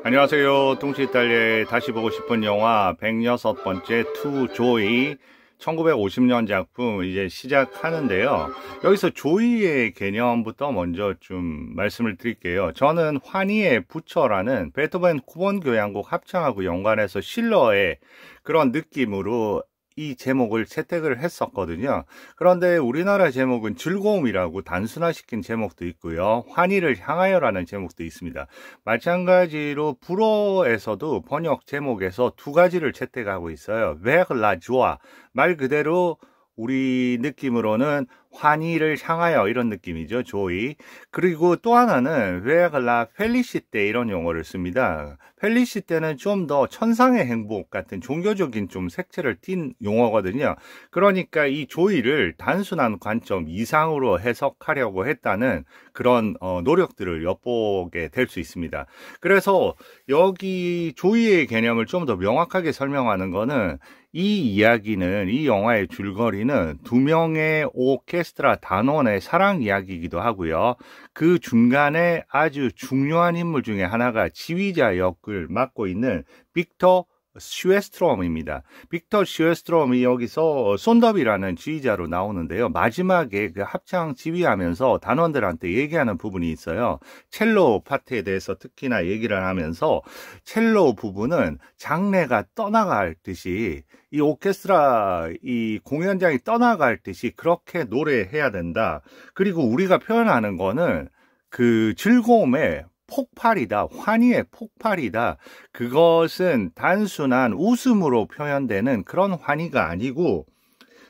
안녕하세요. 뚱치이탈리아의 다시 보고 싶은 영화 106번째 투 조이 1950년 작품 이제 시작하는데요. 여기서 조이의 개념부터 먼저 좀 말씀을 드릴게요. 저는 환희의 부처라는 베토벤 9번 교향곡 합창하고 연관해서 실러의 그런 느낌으로 이 제목을 채택을 했었거든요. 그런데 우리나라 제목은 즐거움이라고 단순화시킨 제목도 있고요. 환희를 향하여라는 제목도 있습니다. 마찬가지로 불어에서도 번역 제목에서 두 가지를 채택하고 있어요. vers la joie, 말 그대로 우리 느낌으로는 환희를 향하여 이런 느낌이죠. 조이. 그리고 또 하나는 vers la félicité 이런 용어를 씁니다. 펠리시테는 좀 더 천상의 행복 같은 종교적인 좀 색채를 띤 용어거든요. 그러니까 이 조이를 단순한 관점 이상으로 해석하려고 했다는 그런 노력들을 엿보게 될 수 있습니다. 그래서 여기 조이의 개념을 좀 더 명확하게 설명하는 거는 이 이야기는, 이 영화의 줄거리는 두 명의 오케스트라 단원의 사랑 이야기이기도 하고요. 그 중간에 아주 중요한 인물 중에 하나가 지휘자 역을 맡고 있는 빅터 슈에스트롬입니다. 빅터 슈에스트롬이 여기서 손더비라는 지휘자로 나오는데요. 마지막에 그 합창 지휘하면서 단원들한테 얘기하는 부분이 있어요. 첼로 파트에 대해서 특히나 얘기를 하면서 첼로 부분은 장내가 떠나갈 듯이 이 오케스트라 이 공연장이 떠나갈 듯이 그렇게 노래해야 된다. 그리고 우리가 표현하는 거는 그 즐거움의 폭발이다. 환희의 폭발이다. 그것은 단순한 웃음으로 표현되는 그런 환희가 아니고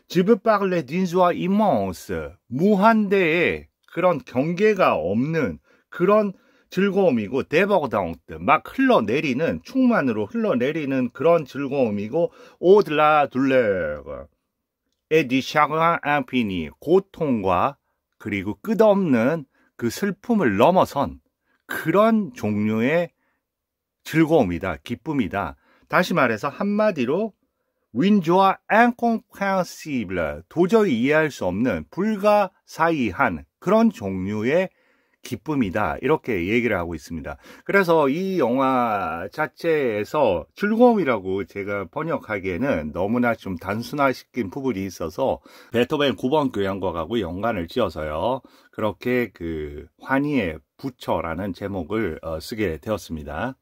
Je veux parler d'une joie immense. 무한대의 그런 경계가 없는 그런 즐거움이고 데버당트 막 흘러내리는 충만으로 흘러내리는 그런 즐거움이고 오드라 둘레가 에디 샤그한 앙피니 고통과 그리고 끝없는 그 슬픔을 넘어선 그런 종류의 즐거움이다, 기쁨이다. 다시 말해서 한마디로 윈조아 인컴프렌시블 도저히 이해할 수 없는 불가사의한 그런 종류의 기쁨이다. 이렇게 얘기를 하고 있습니다. 그래서 이 영화 자체에서 즐거움이라고 제가 번역하기에는 너무나 좀 단순화시킨 부분이 있어서 베토벤 9번 교향곡하고 연관을 지어서요. 그렇게 그 환희의 부처라는 제목을 쓰게 되었습니다.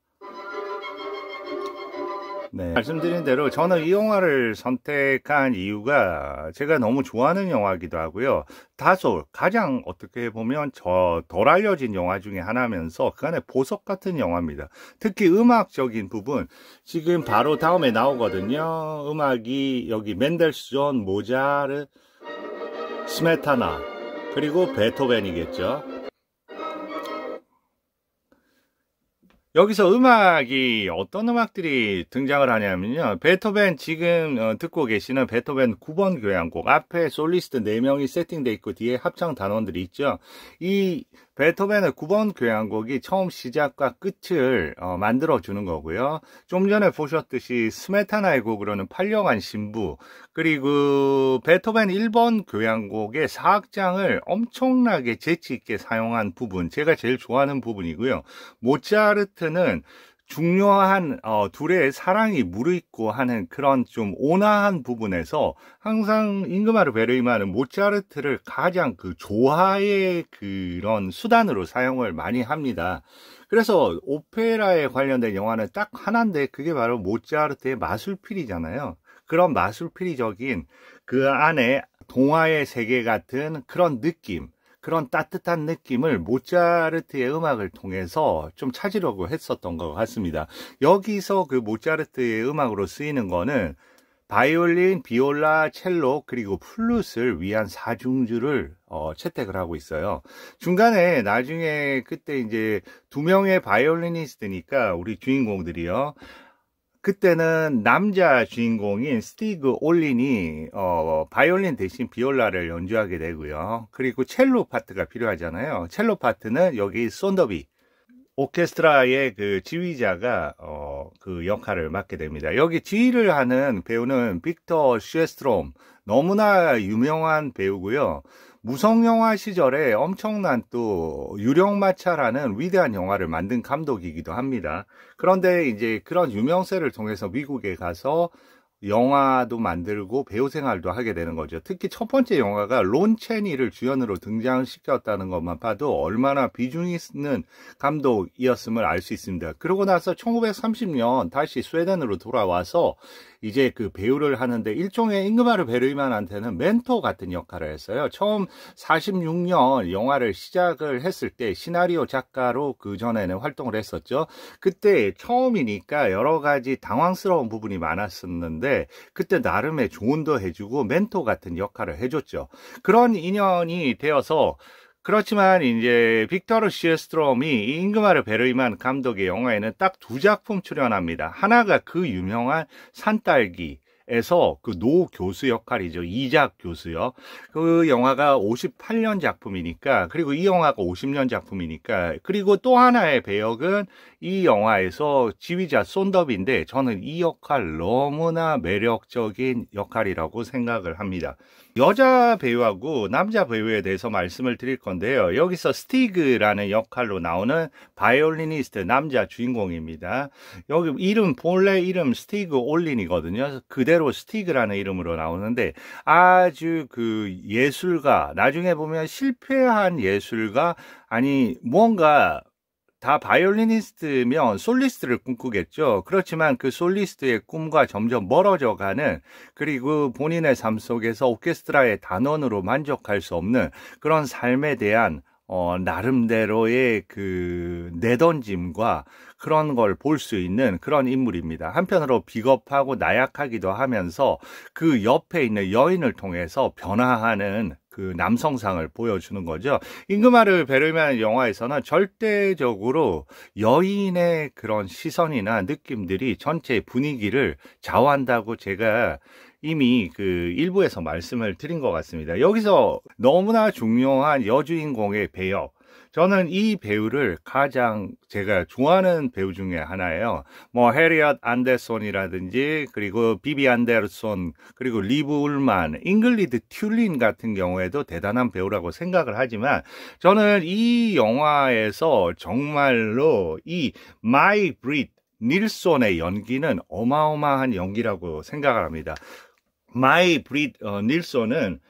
네, 말씀드린 대로 저는 이 영화를 선택한 이유가 제가 너무 좋아하는 영화이기도 하고요. 다소 가장 어떻게 보면 덜 알려진 영화 중에 하나면서 그 안에 보석 같은 영화입니다. 특히 음악적인 부분 지금 바로 다음에 나오거든요. 음악이 여기 멘델스존, 모차르트, 스메타나 그리고 베토벤이겠죠. 여기서 음악이 어떤 음악들이 등장을 하냐면요. 베토벤 지금 듣고 계시는 베토벤 9번 교향곡 앞에 솔리스트 4명이 세팅돼 있고 뒤에 합창 단원들이 있죠. 이 베토벤의 9번 교향곡이 처음 시작과 끝을 만들어주는 거고요. 좀 전에 보셨듯이 스메타나의 곡으로는 팔려간 신부 그리고 베토벤 1번 교향곡의 사악장을 엄청나게 재치있게 사용한 부분 제가 제일 좋아하는 부분이고요. 모차르트는 중요한 둘의 사랑이 무르익고 하는 그런 좀 온화한 부분에서 항상 잉그마르 베르이만은 모차르트를 가장 그 조화의 그런 수단으로 사용을 많이 합니다. 그래서 오페라에 관련된 영화는 딱 하나인데 그게 바로 모차르트의 마술피리잖아요. 그런 마술피리적인 그 안에 동화의 세계 같은 그런 느낌 그런 따뜻한 느낌을 모차르트의 음악을 통해서 좀 찾으려고 했었던 것 같습니다. 여기서 그 모차르트의 음악으로 쓰이는 거는 바이올린, 비올라, 첼로 그리고 플룻을 위한 사중주를 채택을 하고 있어요. 중간에 나중에 그때 이제 두 명의 바이올리니스트니까 우리 주인공들이요. 그때는 남자 주인공인 스티그 올린이 바이올린 대신 비올라를 연주하게 되고요. 그리고 첼로 파트가 필요하잖아요. 첼로 파트는 여기 손더비 오케스트라의 그 지휘자가 영화에서 그 역할을 맡게 됩니다. 여기 지휘를 하는 배우는 빅터 셰스트롬, 너무나 유명한 배우고요. 무성영화 시절에 엄청난 또 유령마차라는 위대한 영화를 만든 감독이기도 합니다. 그런데 이제 그런 유명세를 통해서 미국에 가서 영화도 만들고 배우 생활도 하게 되는 거죠. 특히 첫 번째 영화가 론 체니를 주연으로 등장시켰다는 것만 봐도 얼마나 비중이 있는 감독이었음을 알 수 있습니다. 그러고 나서 1930년 다시 스웨덴으로 돌아와서 이제 그 배우를 하는데 일종의 잉그마르 베르그만한테는 멘토 같은 역할을 했어요. 처음 46년 영화를 시작을 했을 때 시나리오 작가로 그 전에는 활동을 했었죠. 그때 처음이니까 여러 가지 당황스러운 부분이 많았었는데 그때 나름의 조언도 해주고 멘토 같은 역할을 해줬죠. 그런 인연이 되어서 그렇지만 이제 빅터르 시에스트롬이 이 잉그마르 베르그만 감독의 영화에는 딱 두 작품 출연합니다. 하나가 그 유명한 산딸기에서 그 노 교수 역할이죠. 이작 교수요. 그 영화가 58년 작품이니까, 그리고 이 영화가 50년 작품이니까, 그리고 또 하나의 배역은 이 영화에서 지휘자 손더비인데 저는 이 역할 너무나 매력적인 역할이라고 생각을 합니다. 여자 배우하고 남자 배우에 대해서 말씀을 드릴 건데요. 여기서 스티그라는 역할로 나오는 바이올리니스트 남자 주인공입니다. 여기 본래 이름 스티그 올린이거든요. 그대로 스티그라는 이름으로 나오는데 아주 그 예술가, 나중에 보면 실패한 예술가, 아니 뭔가 다 바이올리니스트면 솔리스트를 꿈꾸겠죠. 그렇지만 그 솔리스트의 꿈과 점점 멀어져가는, 그리고 본인의 삶 속에서 오케스트라의 단원으로 만족할 수 없는 그런 삶에 대한 나름대로의 그 내던짐과 그런 걸 볼 수 있는 그런 인물입니다. 한편으로 비겁하고 나약하기도 하면서 그 옆에 있는 여인을 통해서 변화하는 그 남성상을 보여주는 거죠. 잉그마르 베르그만 영화에서는 절대적으로 여인의 그런 시선이나 느낌들이 전체 분위기를 좌우한다고 제가 이미 그 일부에서 말씀을 드린 것 같습니다. 여기서 너무나 중요한 여주인공의 배역, 저는 이 배우를 가장 제가 좋아하는 배우 중에 하나예요. 뭐 해리엇 안데슨이라든지, 그리고 비비 안데르손, 그리고 리브 울만, 잉글리드 튤린 같은 경우에도 대단한 배우라고 생각을 하지만 저는 이 영화에서 정말로 이 마이 브릿 닐손의 연기는 어마어마한 연기라고 생각을 합니다. 마이 브릿 닐손은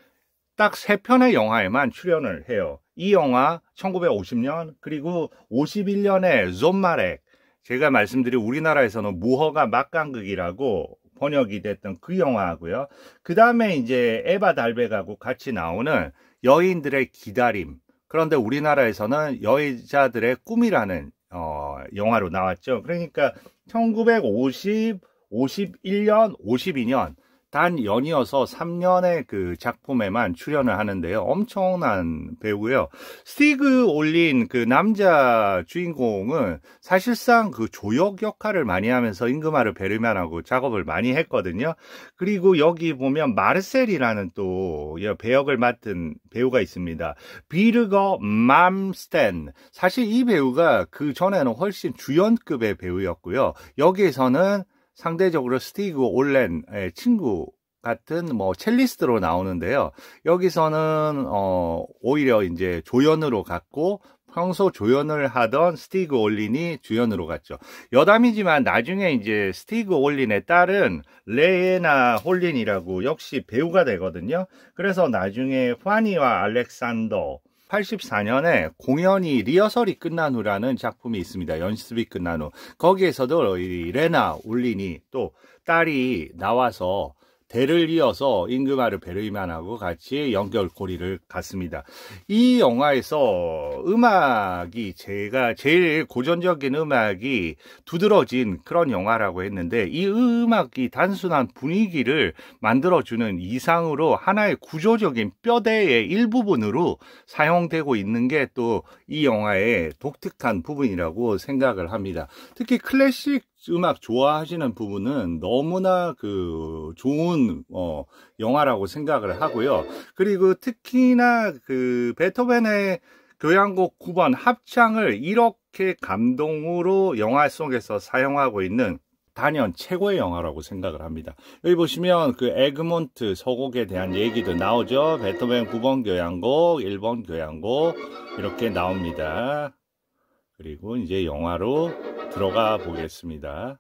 딱 3편의 영화에만 출연을 해요. 이 영화 1950년, 그리고 51년에 존마렉, 제가 말씀드린 우리나라에서는 무허가 막강극이라고 번역이 됐던 그 영화하고요. 그 다음에 이제 에바 달백하고 같이 나오는 여인들의 기다림, 그런데 우리나라에서는 여자들의 꿈이라는 영화로 나왔죠. 그러니까 1950, 51년, 52년 단 연이어서 3년의 그 작품에만 출연을 하는데요. 엄청난 배우고요. 스티그 올린 그 남자 주인공은 사실상 그 조역 역할을 많이 하면서 잉그마르 베르그만하고 작업을 많이 했거든요. 그리고 여기 보면 마르셀이라는 또 배역을 맡은 배우가 있습니다. 비르거 맘스텐. 사실 이 배우가 그 전에는 훨씬 주연급의 배우였고요. 여기에서는 상대적으로 스티그 올렌의 친구 같은 뭐 첼리스트로 나오는데요. 여기서는 오히려 이제 조연으로 갔고, 평소 조연을 하던 스티그 올린이 주연으로 갔죠. 여담이지만 나중에 이제 스티그 올린의 딸은 레에나 홀린이라고 역시 배우가 되거든요. 그래서 나중에 파니와 알렉산더 84년에 공연이 리허설이 끝난 후라는 작품이 있습니다. 연습이 끝난 후. 거기에서도 이 레나 올린이 또 딸이 나와서 대를 이어서 잉그마르 베르그만하고 같이 연결고리를 갔습니다. 이 영화에서 음악이 제가 제일 고전적인 음악이 두드러진 그런 영화라고 했는데, 이 음악이 단순한 분위기를 만들어주는 이상으로 하나의 구조적인 뼈대의 일부분으로 사용되고 있는 게 또 이 영화의 독특한 부분이라고 생각을 합니다. 특히 클래식 음악 좋아하시는 부분은 너무나 그 좋은 영화라고 생각을 하고요. 그리고 특히나 그 베토벤의 교향곡 9번 합창을 이렇게 감동으로 영화 속에서 사용하고 있는 단연 최고의 영화라고 생각을 합니다. 여기 보시면 그 에그몬트 서곡에 대한 얘기도 나오죠. 베토벤 9번 교향곡, 1번 교향곡 이렇게 나옵니다. 그리고 이제 영화로 들어가 보겠습니다.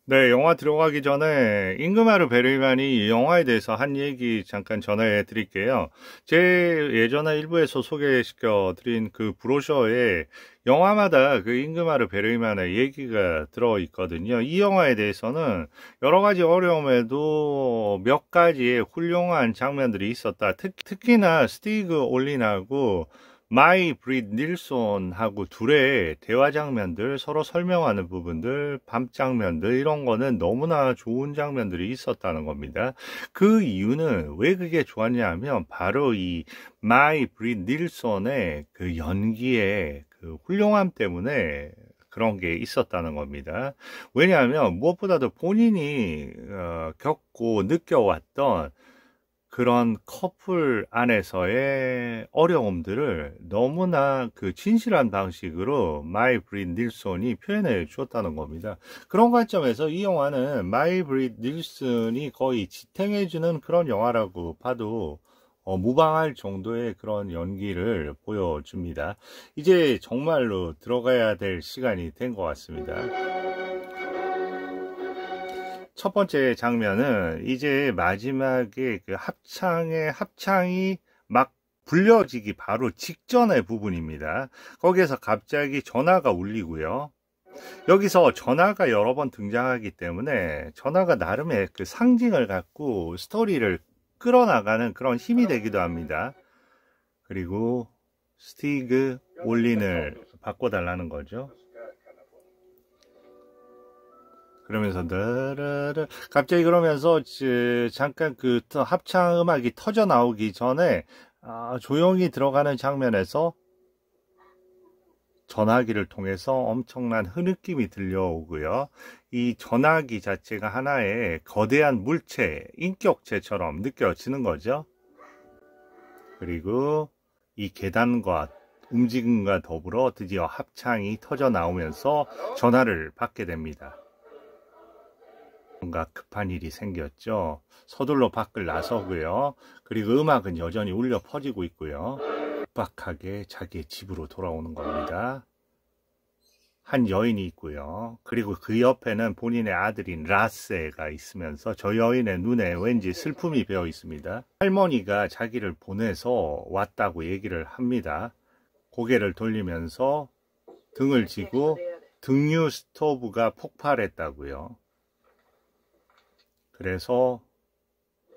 네, 영화 들어가기 전에 잉그마르 베르만이 이 영화에 대해서 한 얘기 잠깐 전해 드릴게요. 제 예전에 일부에서 소개시켜 드린 그 브로셔에 영화마다 그 잉그마르 베르만의 얘기가 들어 있거든요. 이 영화에 대해서는 여러 가지 어려움에도 몇 가지의 훌륭한 장면들이 있었다. 특히나 스티그 올린하고 마이 브릿 닐손하고 둘의 대화 장면들, 서로 설명하는 부분들, 밤 장면들 이런 거는 너무나 좋은 장면들이 있었다는 겁니다. 그 이유는 왜 그게 좋았냐 하면 바로 이 마이 브릿 닐손의 그 연기의 그 훌륭함 때문에 그런 게 있었다는 겁니다. 왜냐하면 무엇보다도 본인이 겪고 느껴왔던 그런 커플 안에서의 어려움들을 너무나 그 진실한 방식으로 마이 브릿 닐슨이 표현해 주었다는 겁니다. 그런 관점에서 이 영화는 마이 브릿 닐슨이 거의 지탱해 주는 그런 영화라고 봐도 무방할 정도의 그런 연기를 보여줍니다. 이제 정말로 들어가야 될 시간이 된 것 같습니다. 첫 번째 장면은 이제 마지막에 그 합창이 막 불려지기 바로 직전의 부분입니다. 거기에서 갑자기 전화가 울리고요. 여기서 전화가 여러 번 등장하기 때문에 전화가 나름의 그 상징을 갖고 스토리를 끌어나가는 그런 힘이 되기도 합니다. 그리고 스티그 올린을 바꿔달라는 거죠. 그러면서 갑자기 그러면서 잠깐 그 합창 음악이 터져 나오기 전에 조용히 들어가는 장면에서 전화기를 통해서 엄청난 흐느낌이 들려오고요. 이 전화기 자체가 하나의 거대한 물체, 인격체처럼 느껴지는 거죠. 그리고 이 계단과 움직임과 더불어 드디어 합창이 터져 나오면서 전화를 받게 됩니다. 뭔가 급한 일이 생겼죠. 서둘러 밖을 나서고요. 그리고 음악은 여전히 울려 퍼지고 있고요. 급박하게 자기의 집으로 돌아오는 겁니다. 한 여인이 있고요. 그리고 그 옆에는 본인의 아들인 라세가 있으면서 저 여인의 눈에 왠지 슬픔이 배어 있습니다. 할머니가 자기를 보내서 왔다고 얘기를 합니다. 고개를 돌리면서 등을 쥐고 등유 스토브가 폭발했다고요. 그래서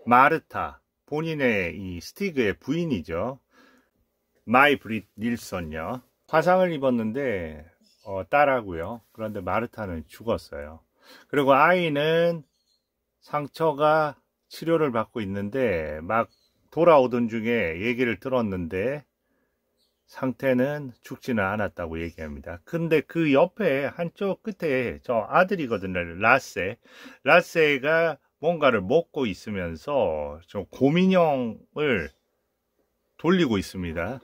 마르타, 본인의 이 스티그의 부인이죠. 마이 브릿 닐슨요. 화상을 입었는데 딸하고요. 그런데 마르타는 죽었어요. 그리고 아이는 상처가 치료를 받고 있는데 막 돌아오던 중에 얘기를 들었는데 상태는 죽지는 않았다고 얘기합니다. 근데 그 옆에 한쪽 끝에 저 아들이거든요. 라세가 뭔가를 먹고 있으면서 저 곰인형을 돌리고 있습니다.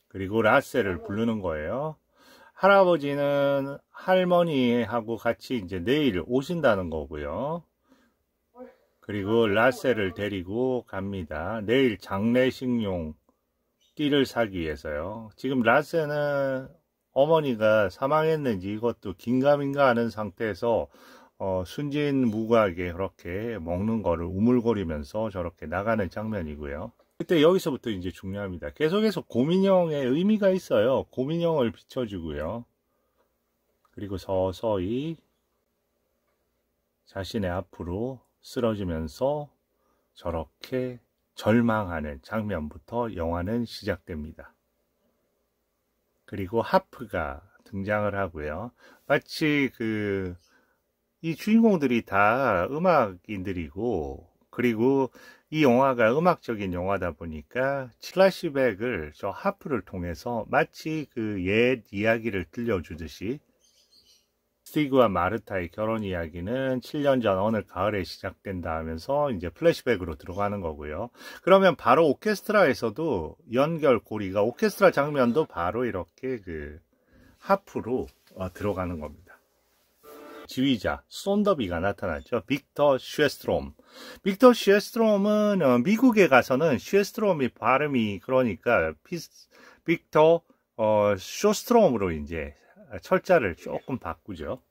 그리고 라세를 부르는 거예요. 할아버지는 할머니하고 같이 이제 내일 오신다는 거고요. 그리고 라세를 데리고 갑니다. 내일 장례식용 띠를 사기 위해서요. 지금 라세는 어머니가 사망했는지 이것도 긴가민가 하는 상태에서 순진무구하게 그렇게 먹는 거를 우물거리면서 저렇게 나가는 장면이고요. 그때 여기서부터 이제 중요합니다. 계속해서 곰인형의 의미가 있어요. 곰인형을 비춰주고요. 그리고 서서히 자신의 앞으로 쓰러지면서 저렇게 절망하는 장면부터 영화는 시작됩니다. 그리고 하프가 등장을 하고요. 마치 이 주인공들이 다 음악인들이고, 그리고 이 영화가 음악적인 영화다 보니까 클래시백을 저 하프를 통해서 마치 그 옛 이야기를 들려주듯이 스티그와 마르타의 결혼 이야기는 7년 전 어느 가을에 시작된다 하면서 이제 플래시백으로 들어가는 거고요. 그러면 바로 오케스트라에서도 연결고리가 오케스트라 장면도 바로 이렇게 그 하프로 들어가는 겁니다. 지휘자 손더비가 나타났죠. 빅터 슈에스트롬. 빅터 슈에스트롬은 미국에 가서는 슈에스트롬이 발음이 그러니까 빅터 쇼스트롬으로 이제 철자를 조금 바꾸죠.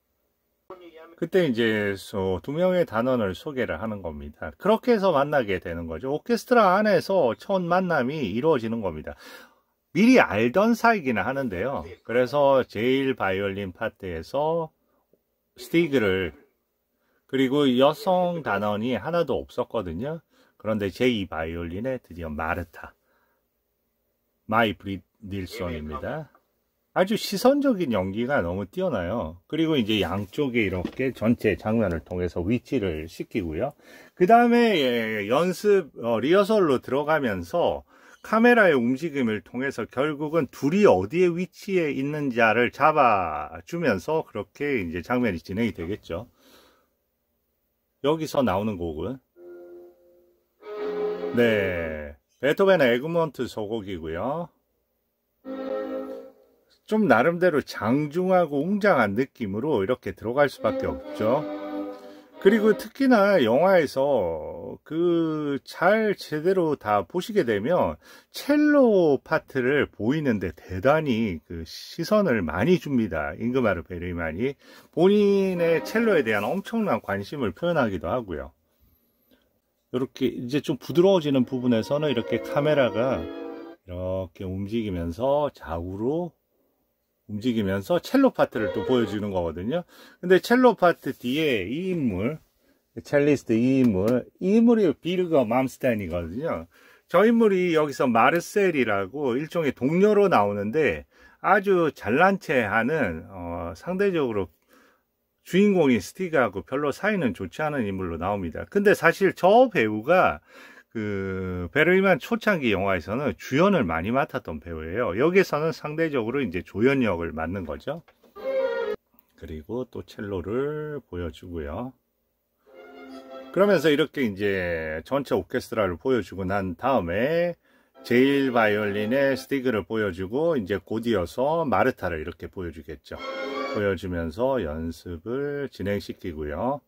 그때 이제 두 명의 단원을 소개를 하는 겁니다. 그렇게 해서 만나게 되는 거죠. 오케스트라 안에서 첫 만남이 이루어지는 겁니다. 미리 알던 사이기는 하는데요. 그래서 제일 바이올린 파트에서 스티그를, 그리고 여성 단원이 하나도 없었거든요. 그런데 제2 바이올린에 드디어 마르타, 마이 브릿 닐손입니다. 아주 시선적인 연기가 너무 뛰어나요. 그리고 이제 양쪽에 이렇게 전체 장면을 통해서 위치를 시키고요. 그 다음에 연습, 리허설로 들어가면서 카메라의 움직임을 통해서 결국은 둘이 어디에 위치해 있는지를 잡아주면서 그렇게 이제 장면이 진행이 되겠죠. 여기서 나오는 곡은 베토벤의 에그몬트 소곡이고요. 좀 나름대로 장중하고 웅장한 느낌으로 이렇게 들어갈 수밖에 없죠. 그리고 특히나 영화에서 잘 제대로 다 보시게 되면 첼로 파트를 보이는데 대단히 시선을 많이 줍니다. 잉그마르 베르그만이 본인의 첼로에 대한 엄청난 관심을 표현하기도 하고요. 이렇게 이제 좀 부드러워지는 부분에서는 이렇게 카메라가 이렇게 움직이면서 좌우로 움직이면서 첼로 파트를 또 보여주는 거거든요. 근데 첼로 파트 뒤에 이 인물, 첼리스트 이 인물이 비르거 맘스타인이거든요. 저 인물이 여기서 마르셀이라고 일종의 동료로 나오는데 아주 잘난 체 하는, 상대적으로 주인공인 스티그하고 별로 사이는 좋지 않은 인물로 나옵니다. 근데 사실 저 배우가 베르그만 초창기 영화에서는 주연을 많이 맡았던 배우예요. 여기서는 상대적으로 이제 조연 역을 맡는 거죠. 그리고 또 첼로를 보여주고요. 그러면서 이렇게 이제 전체 오케스트라를 보여주고 난 다음에 제일 바이올린의 스티그를 보여주고 이제 곧이어서 마르타를 이렇게 보여주겠죠. 보여주면서 연습을 진행시키고요.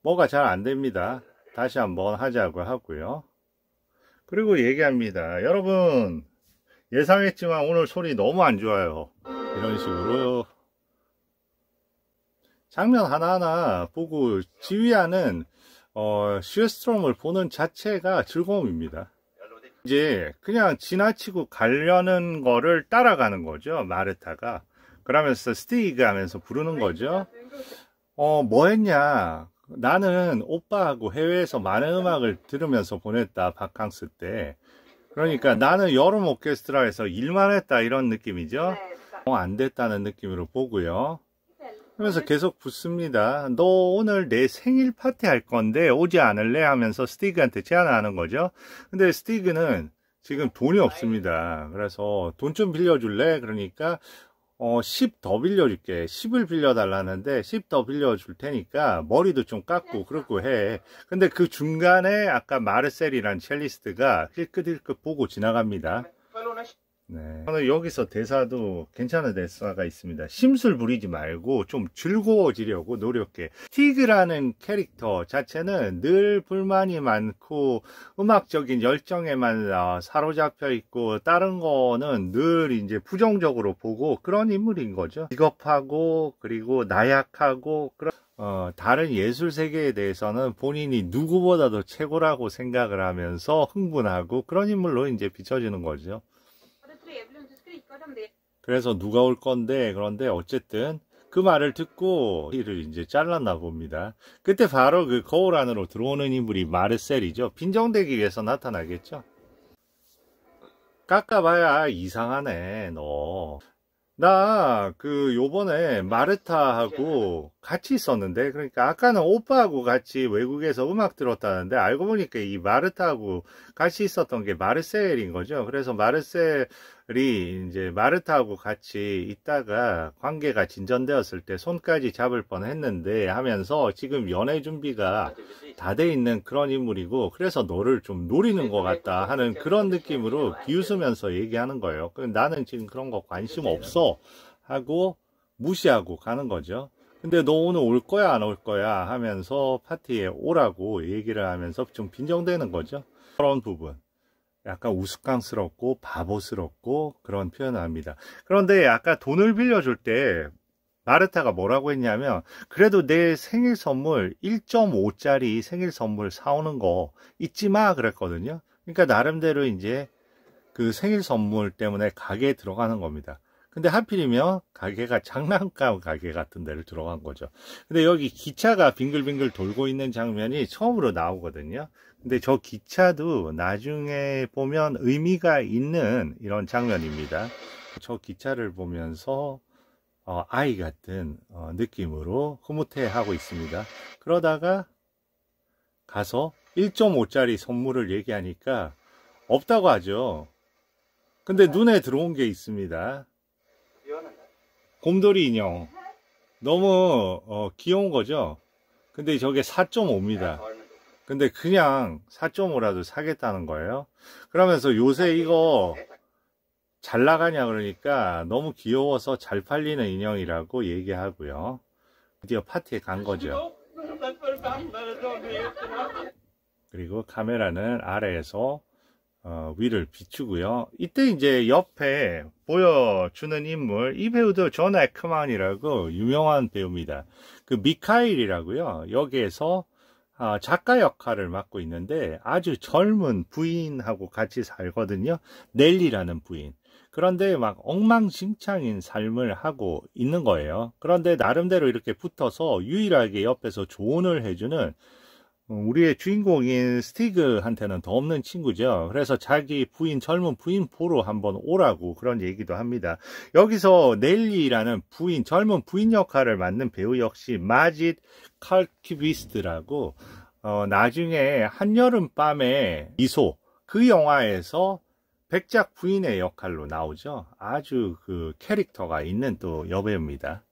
뭐가 잘 안 됩니다. 다시 한번 하자고 하고요. 그리고 얘기합니다. 여러분, 예상했지만 오늘 소리 너무 안 좋아요. 이런 식으로 장면 하나하나 보고 지휘하는 슈에스트롬을 보는 자체가 즐거움입니다. 이제 그냥 지나치고 가려는 거를 따라가는 거죠. 마르타가. 그러면서 스티그 하면서 부르는 거죠. 뭐 했냐? 나는 오빠하고 해외에서 많은 음악을 들으면서 보냈다, 바캉스 때. 그러니까 나는 여름 오케스트라에서 일만 했다, 이런 느낌이죠. 안 됐다는 느낌으로 보고요. 그러면서 계속 붙습니다. 너 오늘 내 생일 파티 할 건데 오지 않을래? 하면서 스티그한테 제안하는 거죠. 근데 스티그는 지금 돈이 없습니다. 그래서 돈 좀 빌려줄래? 그러니까 10 더 빌려줄게. 10을 빌려달라는데 10 더 빌려줄 테니까 머리도 좀 깎고 그러고 해. 근데 그 중간에 아까 마르셀이란 첼리스트가 힐끗힐끗 보고 지나갑니다. 네. 저는 여기서 대사도 괜찮은 대사가 있습니다. 심술 부리지 말고 좀 즐거워지려고 노력해. 스티그라는 캐릭터 자체는 늘 불만이 많고 음악적인 열정에만 사로잡혀 있고 다른 거는 늘 이제 부정적으로 보고 그런 인물인 거죠. 비겁하고 그리고 나약하고 다른 예술 세계에 대해서는 본인이 누구보다도 최고라고 생각을 하면서 흥분하고 그런 인물로 이제 비춰지는 거죠. 그래서 누가 올 건데, 그런데 어쨌든 그 말을 듣고 이를 이제 잘랐나 봅니다. 그때 바로 그 거울 안으로 들어오는 인물이 마르셀이죠. 빈정대기 위해서 나타나겠죠. 깎아봐야 이상하네, 너. 나 요번에 마르타하고 같이 있었는데, 그러니까 아까는 오빠하고 같이 외국에서 음악 들었다는데 알고 보니까 이 마르타하고 같이 있었던 게 마르셀인 거죠. 그래서 마르셀이 이제 마르타하고 같이 있다가 관계가 진전되었을 때 손까지 잡을 뻔했는데 하면서 지금 연애 준비가 다 돼 있는 그런 인물이고, 그래서 너를 좀 노리는 것 같다 하는 그런 느낌으로 비웃으면서 얘기하는 거예요. 나는 지금 그런 거 관심 없어 하고 무시하고 가는 거죠. 근데 너 오늘 올 거야 안 올 거야 하면서 파티에 오라고 얘기를 하면서 좀 빈정대는 거죠. 그런 부분 약간 우스꽝스럽고 바보스럽고 그런 표현을 합니다. 그런데 아까 돈을 빌려줄 때 마르타가 뭐라고 했냐면, 그래도 내 생일 선물 1.5짜리 생일 선물 사오는 거 잊지 마 그랬거든요. 그러니까 나름대로 이제 그 생일 선물 때문에 가게에 들어가는 겁니다. 근데 하필이면 가게가 장난감 가게 같은 데를 들어간 거죠. 근데 여기 기차가 빙글빙글 돌고 있는 장면이 처음으로 나오거든요. 근데 저 기차도 나중에 보면 의미가 있는 이런 장면입니다. 저 기차를 보면서 아이 같은 느낌으로 흐뭇해하고 있습니다. 그러다가 가서 1.5짜리 선물을 얘기하니까 없다고 하죠. 근데 눈에 들어온 게 있습니다. 곰돌이 인형. 너무 귀여운 거죠. 근데 저게 4.5입니다. 근데 그냥 4.5라도 사겠다는 거예요. 그러면서 요새 이거 잘 나가냐 그러니까 너무 귀여워서 잘 팔리는 인형이라고 얘기하고요. 드디어 파티에 간 거죠. 그리고 카메라는 아래에서 위를 비추고요. 이때 이제 옆에 보여주는 인물, 이 배우도 존 에크만이라고 유명한 배우입니다. 그 미카일이라고요. 여기에서 작가 역할을 맡고 있는데 아주 젊은 부인하고 같이 살거든요. 넬리라는 부인. 그런데 막 엉망진창인 삶을 하고 있는 거예요. 그런데 나름대로 이렇게 붙어서 유일하게 옆에서 조언을 해주는 우리의 주인공인 스티그한테는 더 없는 친구죠. 그래서 자기 부인, 젊은 부인 보러 한번 오라고 그런 얘기도 합니다. 여기서 넬리라는 부인, 젊은 부인 역할을 맡는 배우 역시 마짓 칼키비스트라고 나중에 한여름밤의 미소, 그 영화에서 백작 부인의 역할로 나오죠. 아주 그 캐릭터가 있는 또 여배우입니다.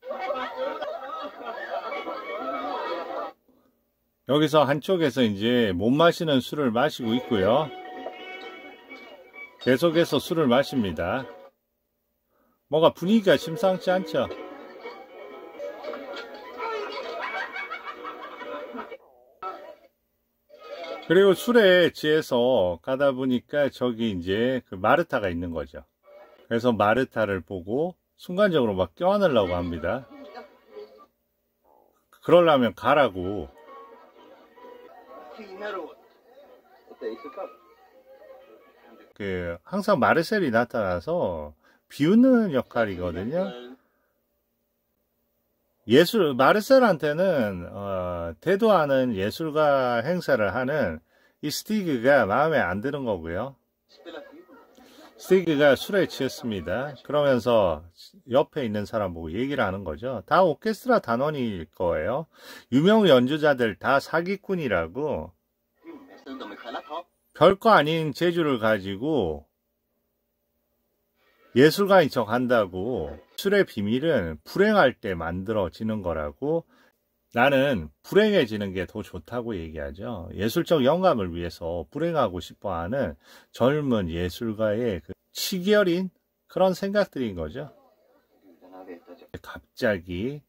여기서 한쪽에서 이제 못 마시는 술을 마시고 있고요. 계속해서 술을 마십니다. 뭔가 분위기가 심상치 않죠. 그리고 술에 취해서 가다 보니까 저기 이제 그 마르타가 있는 거죠. 그래서 마르타를 보고 순간적으로 막 껴안으려고 합니다. 그러려면 가라고. 항상 마르셀이 나타나서 비웃는 역할이거든요. 마르셀한테는 대도하는 예술가 행사를 하는 이 스티그가 마음에 안 드는 거고요. 스티그가 술에 취했습니다. 그러면서 옆에 있는 사람 보고 얘기를 하는 거죠. 다 오케스트라 단원일 거예요. 유명 연주자들 다 사기꾼이라고, 별거 아닌 재주를 가지고 예술가인 척 한다고. 술의 비밀은 불행할 때 만들어지는 거라고, 나는 불행해지는 게 더 좋다고 얘기하죠. 예술적 영감을 위해서 불행하고 싶어하는 젊은 예술가의 그 치결인 그런 생각들인 거죠. 갑자기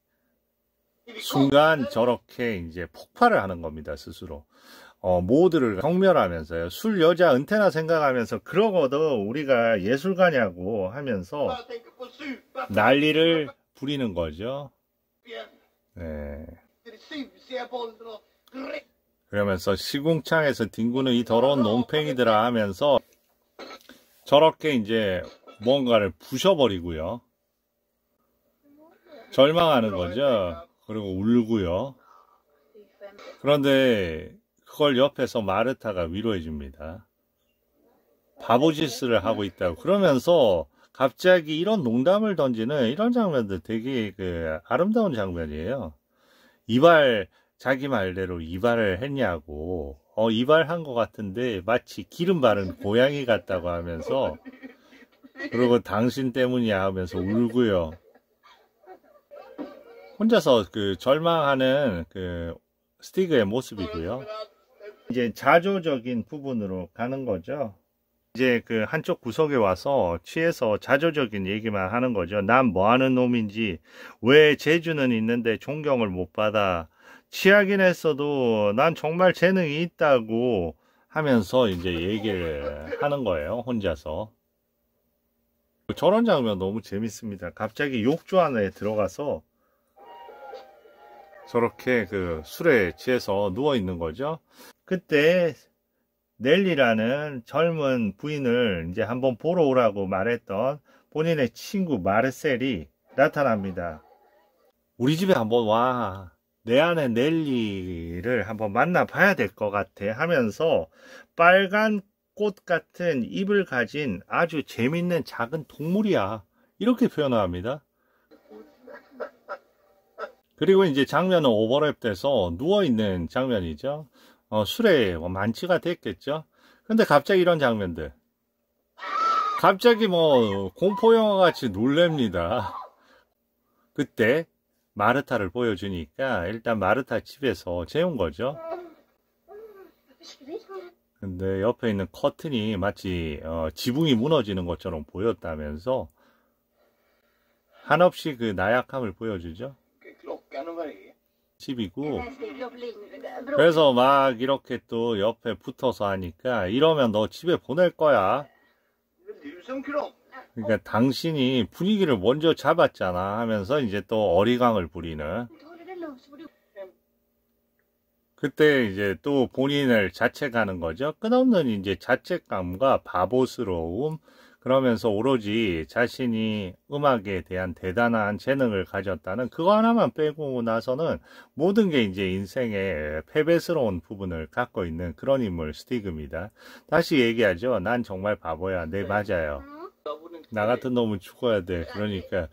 순간 저렇게 이제 폭발을 하는 겁니다, 스스로. 모두를 경멸하면서요. 술, 여자, 은퇴나 생각하면서 그러고도 우리가 예술가냐고 하면서 난리를 부리는 거죠. 네. 그러면서 시궁창에서 뒹구는 이 더러운 놈팽이들아 하면서 저렇게 이제 뭔가를 부셔버리고요. 절망하는 거죠. 그리고 울고요. 그런데 그걸 옆에서 마르타가 위로해 줍니다. 바보짓을 하고 있다고. 그러면서 갑자기 이런 농담을 던지는 이런 장면들 되게 아름다운 장면이에요. 자기 말대로 이발을 했냐고. 이발한 것 같은데 마치 기름 바른 고양이 같다고 하면서, 그리고 당신 때문이야 하면서 울고요. 혼자서 그 절망하는 그 스티그의 모습이고요. 이제 자조적인 부분으로 가는 거죠. 이제 그 한쪽 구석에 와서 취해서 자조적인 얘기만 하는 거죠. 난 뭐 하는 놈인지, 왜 재주는 있는데 존경을 못 받아. 취하긴 했어도 난 정말 재능이 있다고 하면서 이제 얘기를 하는 거예요, 혼자서. 저런 장면 너무 재밌습니다. 갑자기 욕조 안에 들어가서 저렇게 그 술에 취해서 누워 있는 거죠. 그때 넬리라는 젊은 부인을 이제 한번 보러 오라고 말했던 본인의 친구 마르셀이 나타납니다. 우리 집에 한번 와. 내 아내 넬리를 한번 만나봐야 될 것 같아 하면서 빨간 꽃 같은 잎을 가진 아주 재밌는 작은 동물이야. 이렇게 표현을 합니다. 그리고 이제 장면은 오버랩돼서 누워있는 장면이죠. 술에 만취가 됐겠죠. 근데 갑자기 이런 장면들. 갑자기 뭐 공포영화 같이 놀랍니다. 그때 마르타를 보여주니까 일단 마르타 집에서 재운 거죠. 근데 옆에 있는 커튼이 마치 지붕이 무너지는 것처럼 보였다면서 한없이 그 나약함을 보여주죠. 집이고, 그래서 막 이렇게 또 옆에 붙어서 하니까, 이러면 너 집에 보낼 거야. 그러니까 당신이 분위기를 먼저 잡았잖아 하면서 이제 또 어리광을 부리는. 그때 이제 또 본인을 자책하는 거죠. 끝없는 이제 자책감과 바보스러움, 그러면서 오로지 자신이 음악에 대한 대단한 재능을 가졌다는 그거 하나만 빼고 나서는 모든 게 이제 인생의 패배스러운 부분을 갖고 있는 그런 인물 스티그입니다. 다시 얘기하죠. 난 정말 바보야. 네, 맞아요. 나 같은 놈은 죽어야 돼. 그러니까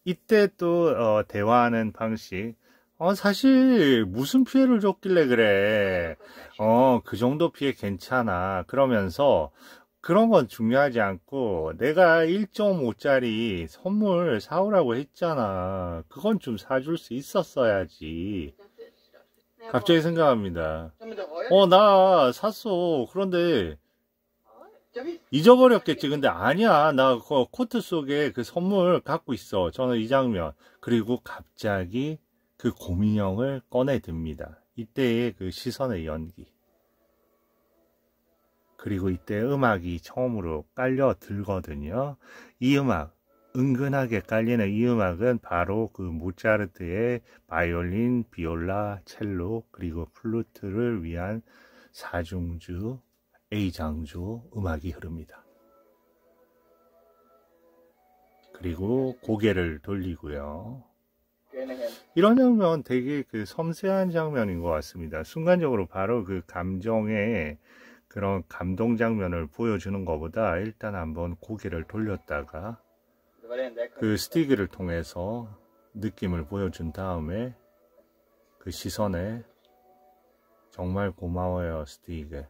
이때 또 대화하는 방식. 사실 무슨 피해를 줬길래 그래. 그 정도 피해 괜찮아. 그러면서 그런 건 중요하지 않고 내가 1.5짜리 선물 사오라고 했잖아. 그건 좀 사줄 수 있었어야지. 갑자기 생각합니다. 나 샀어. 그런데 잊어버렸겠지. 근데 아니야. 나 그 코트 속에 그 선물 갖고 있어. 저는 이 장면. 그리고 갑자기 그 곰인형을 꺼내 듭니다. 이때의 그 시선의 연기. 그리고 이때 음악이 처음으로 깔려 들거든요. 이 음악, 은근하게 깔리는 이 음악은 바로 그 모차르트의 바이올린, 비올라, 첼로, 그리고 플루트를 위한 사중주, A장주 음악이 흐릅니다. 그리고 고개를 돌리고요. 이런 장면 되게 그 섬세한 장면인 것 같습니다. 순간적으로 바로 그 감정의 그런 감동 장면을 보여주는 것보다 일단 한번 고개를 돌렸다가 그 스티그를 통해서 느낌을 보여준 다음에 그 시선에 정말 고마워요, 스티그.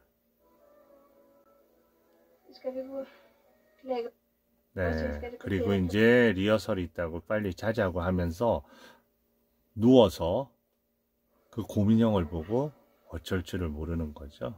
네, 그리고 이제 리허설이 있다고 빨리 자자고 하면서 누워서 그 곰인형을 보고 어쩔 줄을 모르는 거죠.